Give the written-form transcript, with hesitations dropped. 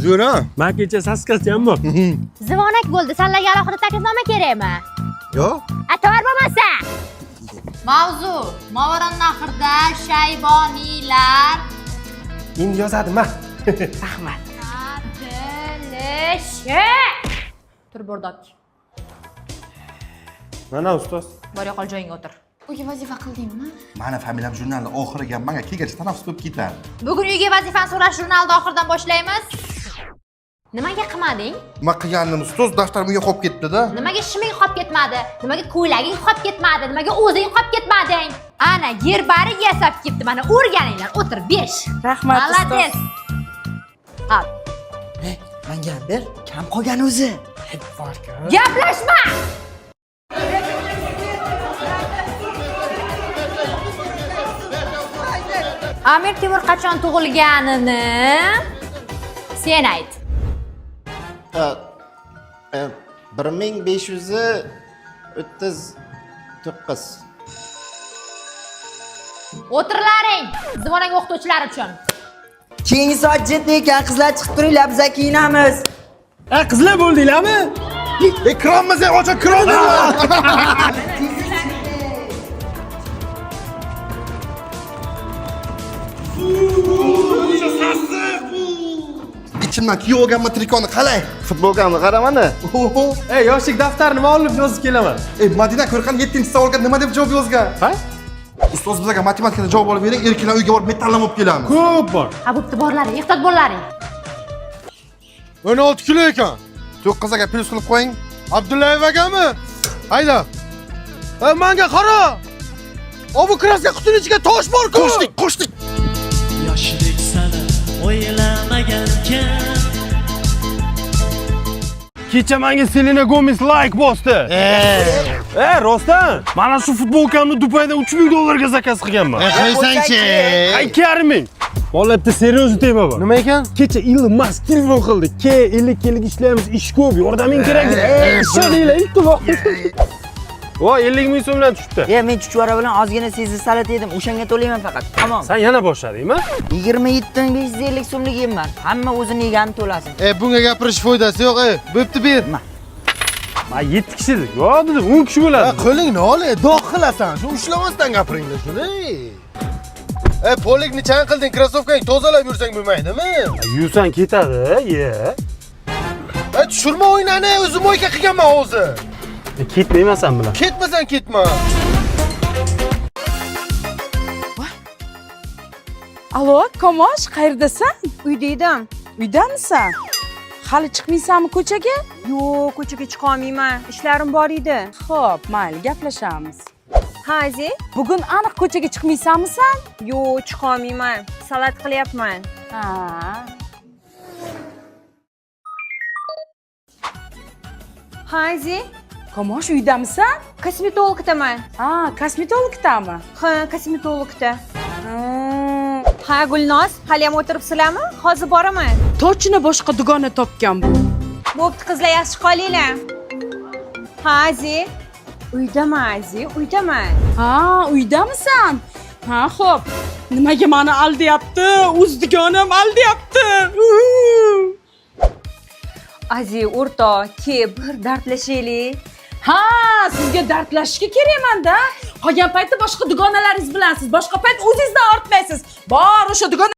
Zo'ra. Men kecha saskatgan bor. Zivonak bo'ldi. Senlarga alohida taklifnoma kerakmi? Yo'q. Ator bo'lmasa. Mavzu Movarannahrda shayboniylar Endi yozadi-ma. Rahmat. Atilishi. Tur bo'rdok. Mana ustoz. Bor yo'qol joyingga o'tir. Uyga vazifa qildingmi? Mani familiyam jurnalda oxiriga menga kelgach tanaffus bo'lib ketadi. Bugun uyga vazifani so'rash jurnalida oxirdan boshlaymiz. Nimaga qilmading? Nima qilganim ustoz daftarim uyga qolib ketdi-da. Nimaga shiming qolib ketmadi? Nimaga ko'ylaging qolib ketmadi? Nimaga o'zing qolib ketmading? Ana yerbari yasab ketdi. Mana o'rganinglar. O'tir 5. Rahmat Malades. Al. Menga ber, kam qolgan o'zi. Gaplashma. Amir Temur qachon tug'ilganini sen ayt. 1539. O'tirlaring. Zivonaga o'qituvchilar uchun. Keyingi soat jiddiy ekan, qizlar chiqib turinglar, biz kiyinamiz. Qizlar bo'ldinglarmi? Ekranni sen ocha kironi. İçimdan kuyov olganman trikoni qalay? Futbolkamni qaramani. Ey, yoshlik daftarini olib yozib kelaman. Madina ko'rqan 7-savolga nima deb javob yozgan? Ha? Ustoz bizga matematikada javob olib bering, erkaklar uyga borib metallam olib kelamiz. Ko'p bor. Ha, bo'pti, borlaring, ehtiyot bo'llaring. 16 kilo ekan. 9ga plus qilib qo'ying. Abdullayev akami? Hayda. Menga qara. Bu kraska qutining ichiga tosh bor-ku. Qo'shdik. Yoshlik sani o'ylamagankan. Kecha menga Selena Gomez like bosdi. Rostdan? Mana shu futbolkamni Dubayda $3000 zakaz qilganman. Qo'ysang-chi. Ay, 2,5 Vallahi bitta seryozni tema bor. Nima ekan? Kecha Elon Musk telefon qildi. 50 yillik ishlaymiz, ish ko'p, yordaming kerak dedi. Ishoninglar, iltimos. Voy, 50 ming so'mdan tushibdi. Men chuchvara bilan ozgina sezib salat yedim, o'shanga to'layman faqat. Tamom. Sen yana boshladingmi? 27,550 so'mlik yeyman. Hamma o'zini yegani to'lasin. Bunga gapirish foydasi yo'q, bo'pti ber. Men 7 kishi edik. Yo, dedim 10 kishi bo'ladi. Qo'lingni ol, dog' qilasan. Shu ushlamasdan gapiringlar shuni. Polikni chan qilding, krossovkang tozalab yursang bo'lmaydimi? Yursan ketadi, ye. Tushirma o'ynani, o'zim o'yga qilganman hozir. Ketmayman sen bilan. Ketmasan ketma. Alo, Kamosh, qayerdasan? Uyda edim. Uydamisan? Hali chiqmaysanmi ko'chaga? Yo'q, ko'chaga chiqa olmayman. Ishlarim bor edi. Xo'p, mayli, gaplashamiz. Ha, Aziz? Bugun aniq ko'chaga chiqmaysanmi sen? Yo'q, chiqa olmayman. Salat qilyapman. Ha. Ha, Aziz? Kamosh, uydamisan? Kosmetologdaman. Ha, kosmetologdami? Ha, kosmetologda. Ha, Gulnoz, hali ham o'tiribsizlarmi? Hozir boraman. Tochini boshqa dugona topgan bu. Bo'pti, qizlar, yaxshi qolinglar. Ha, Aziz? Uydaman, Aziz, uydaman. Ha, uydamisan? Ha, xo'p. Nimaga meni aldayapti? O'z dugonam aldayapti. Aziz, o'rtoq, ke bir dardlashaylik. Ha, sizga dardlashishga kerakman-da. Qolgan paytda boshqa dugonalaringiz bilansiz, boshqa payt o'zingizdan ortmaysiz. Bor o'sha dugona